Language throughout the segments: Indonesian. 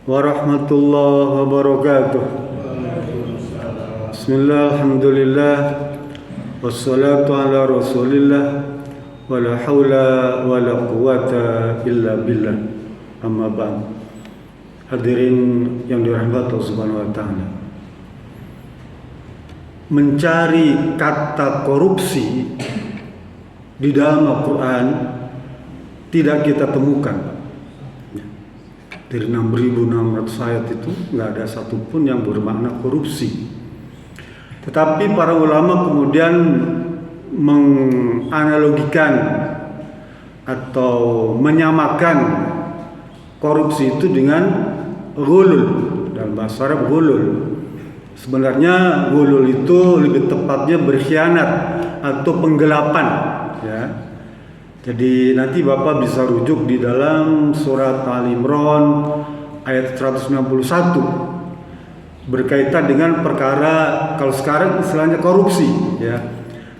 warahmatullahi wabarakatuh. Bismillah, alhamdulillah, wassalatu ala rasulillah, wala hawla wala quwata illa billah, amma ba'd. Hadirin yang dirahmati Allah Subhanahu wa ta'ala, mencari kata korupsi di dalam Al-Quran tidak kita temukan. Dari 6.600 ayat itu nggak ada satupun yang bermakna korupsi. Tetapi para ulama kemudian menganalogikan atau menyamakan korupsi itu dengan ghulul. Dalam bahasa Arab ghulul. Sebenarnya ghulul itu lebih tepatnya berkhianat atau penggelapan, ya. Jadi nanti Bapak bisa rujuk di dalam surat Al-Imran ayat 191 berkaitan dengan perkara, kalau sekarang istilahnya korupsi, ya.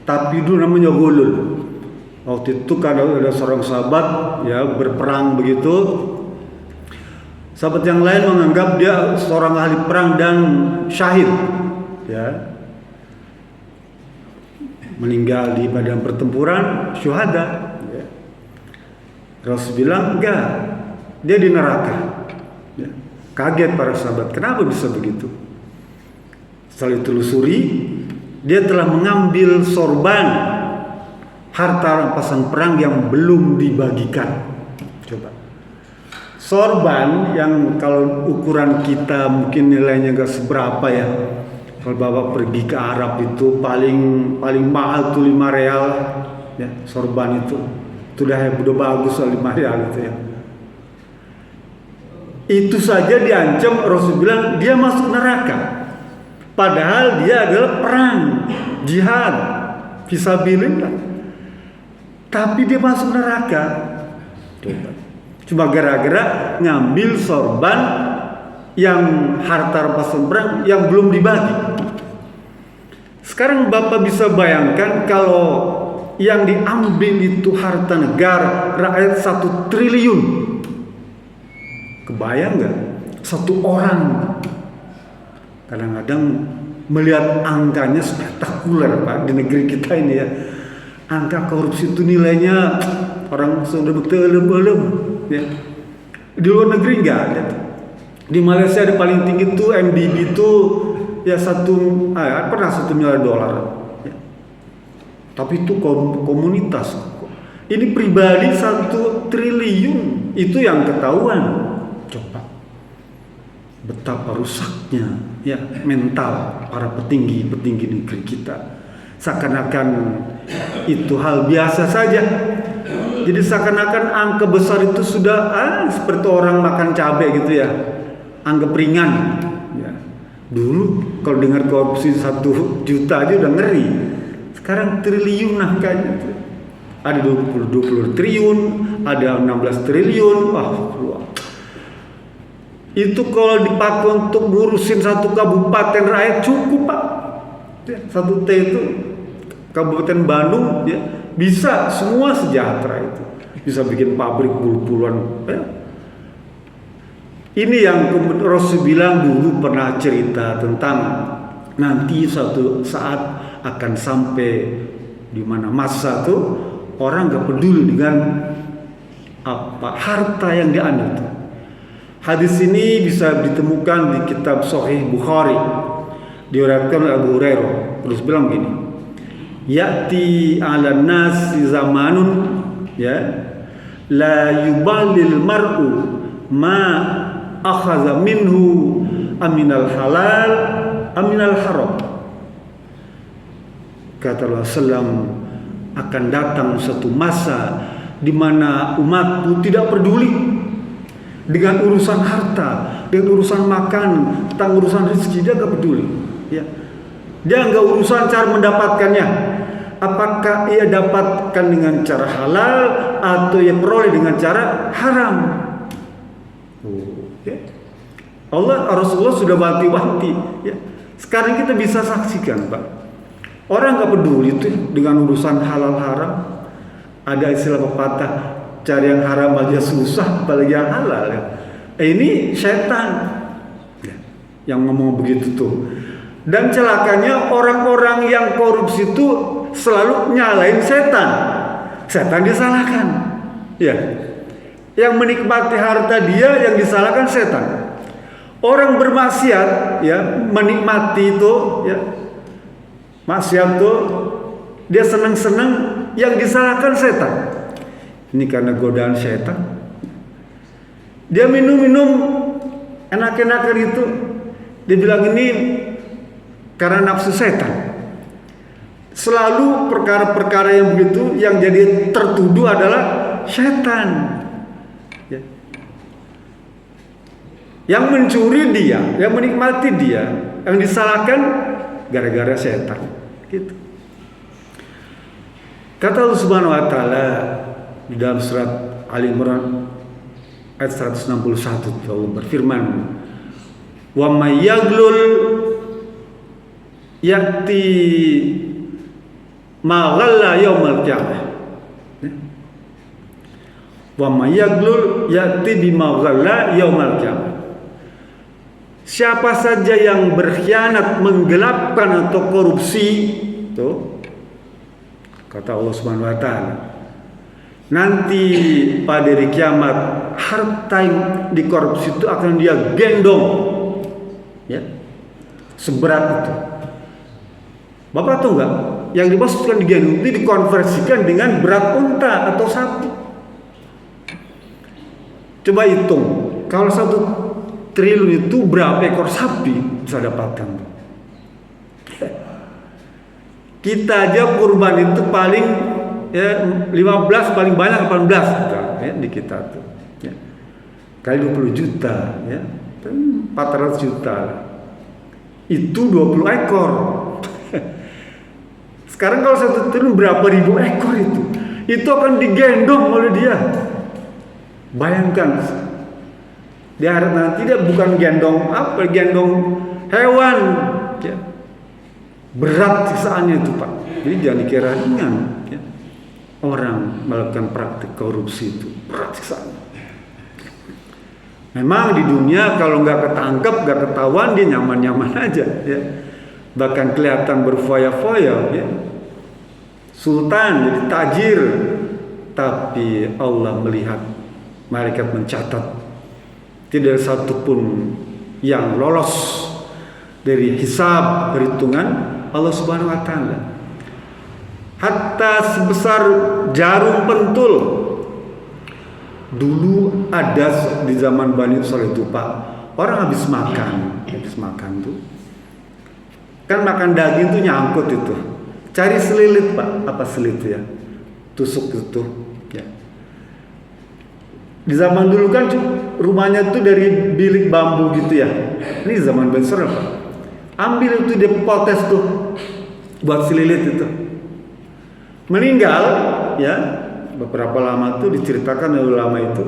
Tapi dulu namanya ghulul. Waktu itu kan ada seorang sahabat, ya, berperang begitu. Sahabat yang lain menganggap dia seorang ahli perang dan syahid, ya. Meninggal di medan pertempuran, syuhada. Rasul bilang enggak, dia di neraka, ya. Kaget para sahabat, kenapa bisa begitu? Setelah ditelusuri, dia telah mengambil sorban harta rampasan perang yang belum dibagikan. Coba, sorban yang kalau ukuran kita mungkin nilainya enggak seberapa, ya. Kalau Bapak pergi ke Arab itu paling mahal tuh 5 real, ya, sorban itu. Udah bagus 5 real itu, ya. Itu saja diancam, Rasul bilang dia masuk neraka. Padahal dia adalah perang, jihad, fisabilillah. Tapi dia masuk neraka. Cuma gara-gara ngambil sorban yang harta rampasan perang yang belum dibagi. Sekarang Bapak bisa bayangkan kalau yang diambil itu harta negara rakyat 1 triliun. Kebayang nggak? 1 orang. Kadang-kadang melihat angkanya spektakuler, Pak, di negeri kita ini, ya. Angka korupsi itu nilainya orang sudah betul-betul, ya. Di luar negeri nggak ada. Di Malaysia ada paling tinggi itu MDB itu ya 1 miliar dolar. Tapi itu komunitas. Ini pribadi 1 triliun. Itu yang ketahuan. Coba betapa rusaknya, ya, mental para petinggi negeri kita. Seakan-akan itu hal biasa saja. Jadi seakan-akan angka besar itu sudah seperti orang makan cabai gitu, ya. Anggap ringan, ya. Dulu kalau dengar korupsi 1 juta aja udah ngeri. Sekarang triliun angkanya. Ada 20 triliun, ada 16 triliun. Wah. Itu kalau dipakai untuk ngurusin 1 kabupaten rakyat cukup, Pak. 1 T itu Kabupaten Bandung, ya, bisa semua sejahtera itu. Bisa bikin pabrik puluhan. Ya. Ini yang Rasul bilang dulu pernah cerita tentang nanti suatu saat akan sampai di mana masa tuh orang gak peduli dengan harta yang diambil tuh. Hadis ini bisa ditemukan di kitab Sahih Bukhari, diriwayatkan oleh Abu Hurairah. Terus bilang gini, ya'ti 'alan nasi zamanun, ya, la yubalil mar'u ma akhadha minhu aminal halal aminal haram. Kata Rasulullah, akan datang satu masa di mana umatku tidak peduli dengan urusan harta, dengan urusan makan, tentang urusan rezeki, dia gak peduli, ya. Dia gak urusan cara mendapatkannya, apakah ia dapatkan dengan cara halal atau ia peroleh dengan cara haram. Ya. Rasulullah sudah wanti-wanti, ya. Sekarang kita bisa saksikan, Pak. Orang gak peduli itu dengan urusan halal haram. Ada istilah pepatah, cari yang haram aja susah, apalagi yang halal, ya. Ini setan yang ngomong begitu tuh. Dan celakanya orang-orang yang korupsi itu selalu nyalain setan. Setan disalahkan. Ya. Yang menikmati harta dia yang disalahkan setan. Orang bermaksiat ya menikmati itu ya. Maksiat itu dia senang-senang, yang disalahkan setan. Ini karena godaan setan. Dia minum-minum enak-enakan itu, dia bilang ini karena nafsu setan. Selalu perkara-perkara yang begitu yang jadi tertuduh adalah setan. Ya. Yang mencuri dia, yang menikmati dia, yang disalahkan gara-gara setan. Gitu. Kata Allah Subhanahu wa taala di dalam surat Ali Imran ayat 161, Allah berfirman, "Wa may yaglul ya'ti ma ghalla yaumal qiyamah." Wa may yaglul ya'ti bima ghalla yaumal qiyamah. Siapa saja yang berkhianat, menggelapkan atau korupsi, tuh kata Allah Subhanahu wa taala, nanti pada hari kiamat harta yang dikorupsi itu akan dia gendong, ya, seberat itu. Bapak tahu nggak? Yang dimaksudkan digendong itu dikonversikan dengan berat unta atau sapi. Coba hitung, kalau 1 triliun itu berapa ekor sapi bisa dapatkan? Kita aja kurban itu paling ya 15, paling banyak 18 juta ya, di kita tuh ya. Kali 20 juta ya, 400 juta, itu 20 ekor. Sekarang kalau 1 triliun berapa ribu ekor itu akan digendong oleh dia. Bayangkan di akhirat nanti dia bukan gendong apa, gendong hewan ya. Berat siksaannya itu Pak. Jadi jangan dikira ringan ya. Orang melakukan praktik korupsi itu berat siksaannya. Memang di dunia kalau nggak ketangkep, nggak ketahuan, dia nyaman-nyaman aja ya. Bahkan kelihatan berfoya-foya ya. Sultan jadi tajir, tapi Allah melihat, malaikat mencatat tidak ada satupun yang lolos dari hisab, perhitungan Allah Subhanahu wa taala. Hatta sebesar jarum pentul. Dulu ada di zaman Bani Israil itu Pak, orang habis makan tuh, kan makan daging tuh nyangkut itu, cari selilit Pak, apa selilit ya, tusuk itu ya. Di zaman dulu kan rumahnya tuh dari bilik bambu gitu ya. Ini zaman Bani Israil Pak, ambil itu dia potes tuh buat selilit itu. Meninggal ya, beberapa lama tuh diceritakan oleh ulama itu,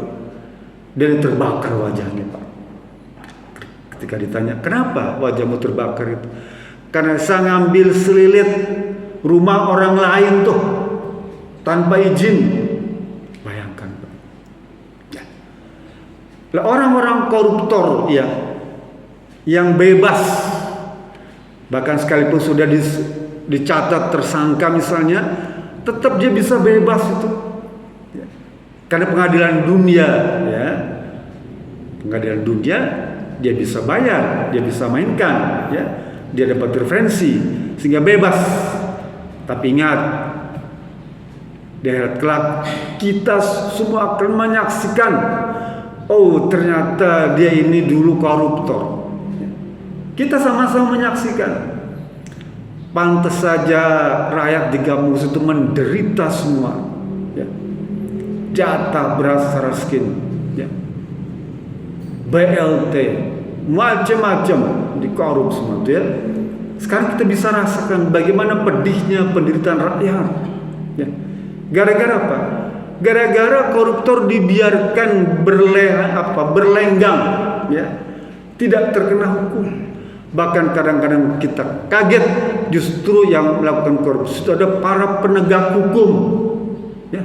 dan terbakar wajahnya Pak. Ketika ditanya, kenapa wajahmu terbakar itu? Karena saya ngambil selilit rumah orang lain tuh tanpa izin. Bayangkan Pak. Ya. Lah orang-orang koruptor ya, yang bebas, bahkan sekalipun sudah dicatat tersangka misalnya, tetap dia bisa bebas itu ya. Karena pengadilan dunia ya, pengadilan dunia dia bisa bayar, dia bisa mainkan ya, dia dapat referensi sehingga bebas. Tapi ingat, di akhirat kelak kita semua akan menyaksikan, oh ternyata dia ini dulu koruptor. Kita sama-sama menyaksikan. Pantas saja rakyat di kampung itu menderita semua ya. Jatah beras raskin ya. BLT macam-macam dikorup semua itu ya. Sekarang kita bisa rasakan bagaimana pedihnya penderitaan rakyat ya. Gara-gara apa? Gara-gara koruptor dibiarkan berlenggang ya, tidak terkena hukum. Bahkan kadang-kadang kita kaget, justru yang melakukan korupsi itu ada para penegak hukum ya.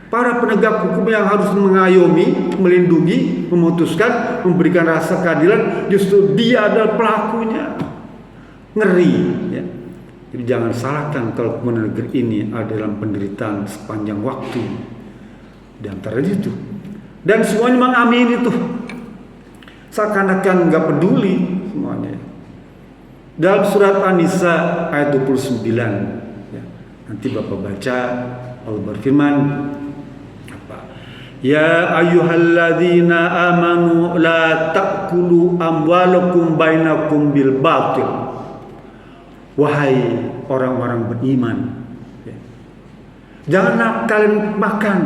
Para penegak hukum yang harus mengayomi, melindungi, memutuskan, memberikan rasa keadilan, justru dia adalah pelakunya. Ngeri, ya. Jadi jangan salahkan kalau negeri ini ada dalam penderitaan sepanjang waktu. Di antara itu. Dan semuanya mengamini itu. Seakan-akan nggak peduli semuanya. Dalam surat An-Nisa ayat 29, ya, nanti Bapak baca, Allah berfirman, ya ayyuhalladzina amanu la ta'kulu amwalakum bainakum bil batil. Wahai orang-orang beriman, ya, janganlah kalian makan,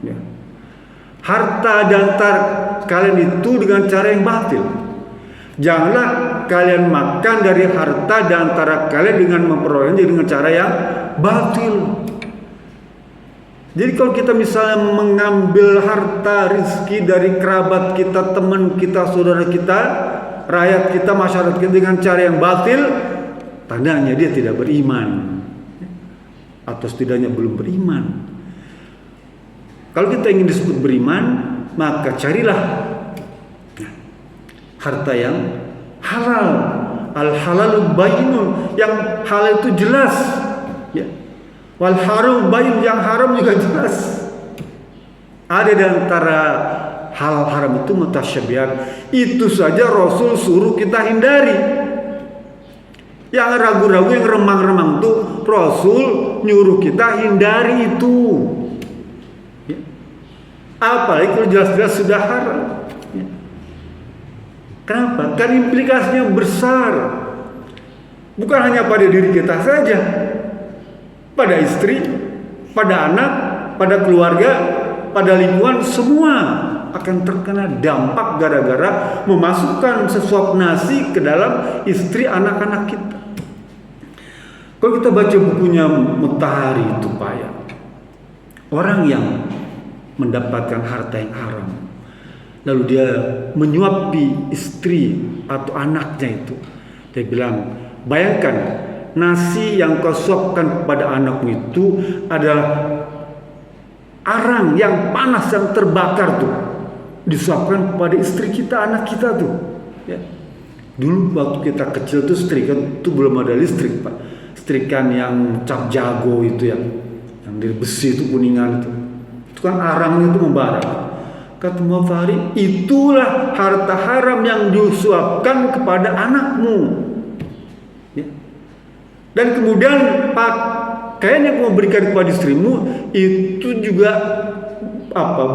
ya, harta di antara kalian itu dengan cara yang batil. Janganlah kalian makan dari harta di antara kalian dengan memperolehnya dengan cara yang batil. Jadi kalau kita misalnya mengambil harta rezeki dari kerabat kita, teman kita, saudara kita, rakyat kita, masyarakat kita dengan cara yang batil, tandanya dia tidak beriman atau setidaknya belum beriman. Kalau kita ingin disebut beriman, maka carilah harta yang halal. Al-halalu bayyinun, yang halal itu jelas, ya. Wal haram bayin, yang haram juga jelas. Ada di antara hal haram itu mutasyabihat. Itu saja Rasul suruh kita hindari. Yang ragu-ragu, yang remang-remang itu Rasul nyuruh kita hindari itu. Ya. Apalagi kalau jelas-jelas sudah haram. Ya. Kenapa? Karena implikasinya besar. Bukan hanya pada diri kita saja, pada istri, pada anak, pada keluarga, pada lingkungan, semua akan terkena dampak gara-gara memasukkan sesuap nasi ke dalam istri anak-anak kita. Kalau kita baca bukunya Mutahari itu payah. Orang yang mendapatkan harta yang haram, lalu dia menyuapi istri atau anaknya itu, dia bilang, bayangkan nasi yang kau suapkan kepada anakmu itu adalah arang yang panas yang terbakar tuh, disuapkan kepada istri kita, anak kita tuh, ya. Dulu waktu kita kecil tuh setrikan itu belum ada listrik, Pak. Setrikan yang cap jago itu yang dari besi itu, kuningan itu kan arangnya itu membara. Kata Mufari, itulah harta haram yang disuapkan kepada anakmu, ya. Dan kemudian pakaian yang kamu berikan kepada istrimu itu juga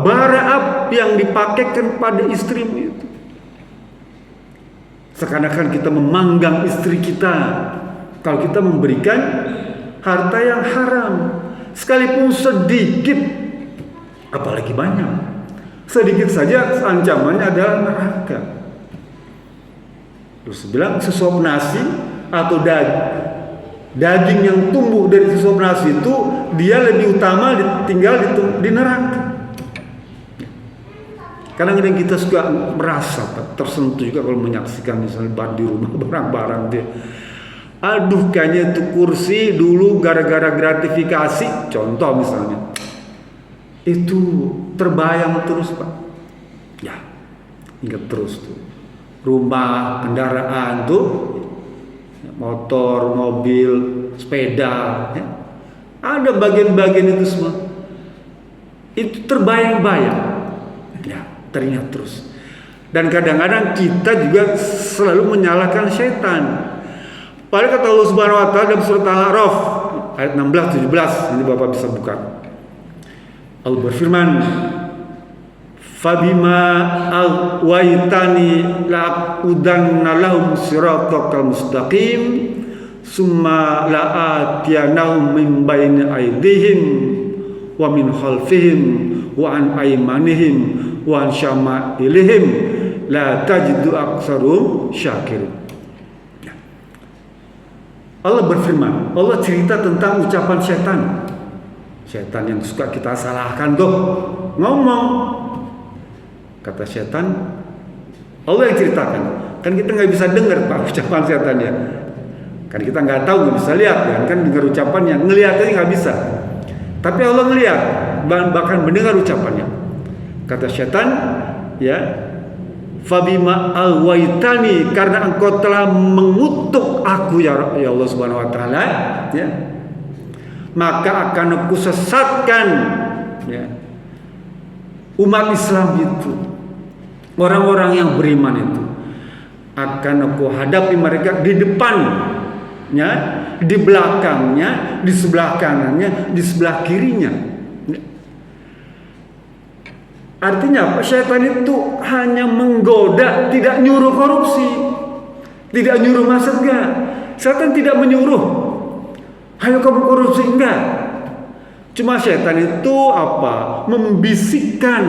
bara api yang dipakaikan pada istrimu itu. Seakan-akan kita memanggang istri kita kalau kita memberikan harta yang haram, sekalipun sedikit, apalagi banyak. Sedikit saja ancamannya adalah neraka. Terus bilang sesuap nasi atau daging yang tumbuh dari sesuap nasi itu dia lebih utama tinggal di neraka. Kadang-kadang kita suka merasa tersentuh juga kalau menyaksikan misalnya di rumah barang-barang dia. Aduh, kayaknya itu kursi dulu gara-gara gratifikasi, contoh misalnya, itu terbayang terus, Pak. Ya, ingat terus tuh. Rumah, kendaraan tuh, motor, mobil, sepeda, ya. Ada bagian-bagian itu semua. Itu terbayang-bayang, ya, teringat terus. Dan kadang-kadang kita juga selalu menyalahkan setan. Padahal kata Allah Subhanahu wa taala dalam surat Al-A'raf ayat 16 17, ini Bapak bisa buka. Allah berfirman, "Fabima aghwaytani la'udanna lahum siratal mustaqim, summa la'atiyanahum min baini aydihim wa min khalfihim wa an aymanihim wa an syama'ilihim la tajidu aktsarum syakirin." Allah berfirman, Allah cerita tentang ucapan setan. Setan yang suka kita salahkan tuh, ngomong. Kata setan, Allah yang ceritakan. Kan kita nggak bisa dengar, Pak, ucapan setan ya. Kan kita nggak tahu, nggak bisa lihat kan dengar ucapannya, ngelihat aja nggak bisa. Tapi Allah ngelihat. bahkan mendengar ucapannya. Kata syaitan, ya, fabima alwaitani, karena engkau telah mengutuk aku ya Allah Subhanahu wa taala, ya, maka akan aku sesatkan, ya, umat Islam itu, orang-orang yang beriman itu, akan aku hadapi mereka di depannya, di belakangnya, di sebelah kanannya, di sebelah kirinya. Artinya apa? Syaitan itu hanya menggoda, tidak nyuruh korupsi, tidak nyuruh maksud, enggak. Syaitan tidak menyuruh, ayo kamu korupsi, enggak. Cuma syaitan itu apa? Membisikkan,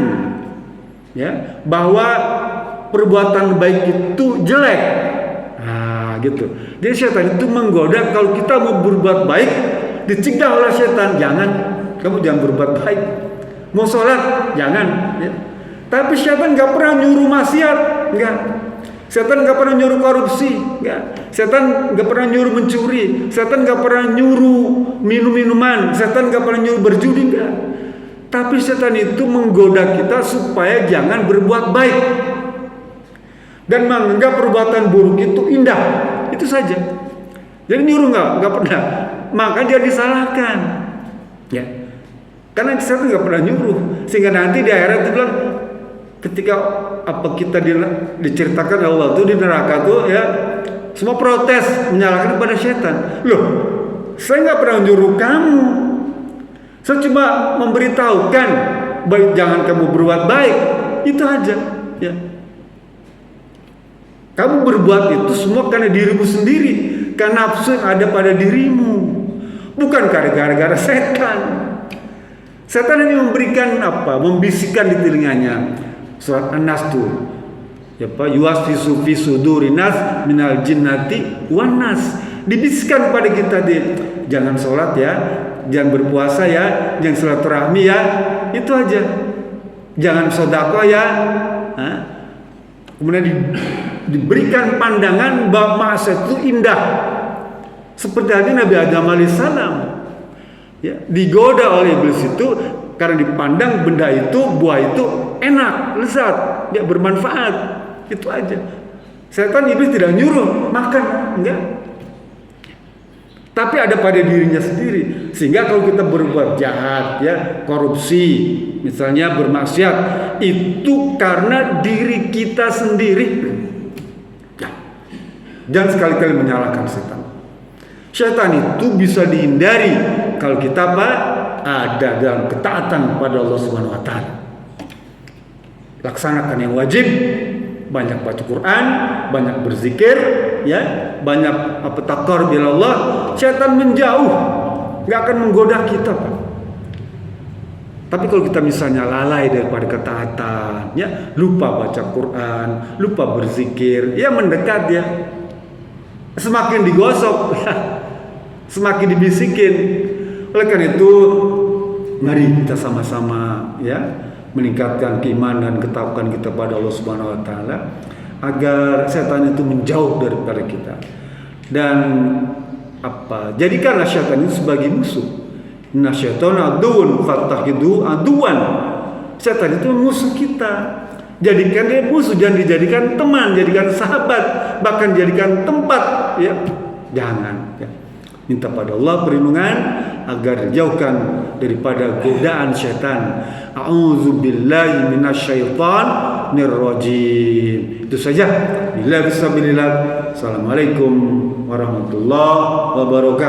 ya, bahwa perbuatan baik itu jelek. Nah, gitu. Jadi syaitan itu menggoda. Kalau kita mau berbuat baik, dicegah oleh syaitan, kamu jangan berbuat baik. Mau sholat, jangan, ya. Tapi syaitan gak pernah nyuruh maksiat, enggak. Syaitan gak pernah nyuruh korupsi, enggak. Syaitan gak pernah nyuruh mencuri. Syaitan gak pernah nyuruh minum-minuman. Syaitan gak pernah nyuruh berjudi, enggak. Tapi syaitan itu menggoda kita supaya jangan berbuat baik dan menganggap perbuatan buruk itu indah. Itu saja. Jadi nyuruh nggak pernah. Maka dia disalahkan, ya. Karena syaitan nggak pernah nyuruh. Sehingga nanti di akhirat itu bilang, ketika apa kita diceritakan Allah tuh di neraka tuh, ya, semua protes menyalahkan kepada syaitan. Loh, saya nggak pernah nyuruh kamu. Saya cuma memberitahukan, jangan kamu berbuat baik. Itu aja, ya. Kamu berbuat itu semua karena dirimu sendiri, karena nafsu yang ada pada dirimu, bukan gara-gara setan. Setan ini memberikan apa? Membisikkan di telinganya. Surat An-Nas tuh, ya Pak, yuwaswisu fi sudurin nas minal jinnati wan nas. Dibisikkan pada kita, jangan sholat ya, jangan berpuasa ya, jangan silaturahmi ya, itu aja. Jangan sedekah ya. Kemudian diberikan pandangan bahwa maksiat itu indah. Seperti hati Nabi Adam alaihissalam, ya, digoda oleh iblis itu karena dipandang benda itu, buah itu enak, lezat, ya, bermanfaat. Itu aja. Setan iblis tidak nyuruh makan, enggak. Tapi ada pada dirinya sendiri. Sehingga kalau kita berbuat jahat, ya, korupsi, misalnya bermaksiat, itu karena diri kita sendiri. Ya. Jangan sekali-kali menyalahkan setan. Setan itu bisa dihindari kalau kita ada dalam ketaatan kepada Allah Subhanahu wa taala. Laksanakan yang wajib, banyak baca Quran, banyak berzikir, ya, banyak takor bila Allah. Setan menjauh, nggak akan menggoda kita, Pak. Tapi kalau kita misalnya lalai daripada ketaatan, ya, lupa baca Quran, lupa berzikir, ya, mendekat, ya, semakin digosok, ya, semakin dibisikin. Oleh karena itu, mari kita sama-sama, ya, meningkatkan keimanan dan ketakwaan kita pada Allah Subhanahu wa taala agar setan itu menjauh daripada kita. Dan jadikanlah setan itu sebagai musuh. Inna syaitana aduwwun fattakhidhu aduwan. Setan itu musuh kita. Jadikan dia musuh, jangan dijadikan teman, jadikan sahabat, bahkan jadikan tempat, ya. Jangan, ya. Minta pada Allah perlindungan agar dijauhkan daripada godaan syaitan. A'udzubillahi minasyaitonir rajim. Itu saja. Billahi bismillah. Assalamualaikum warahmatullahi wabarakatuh.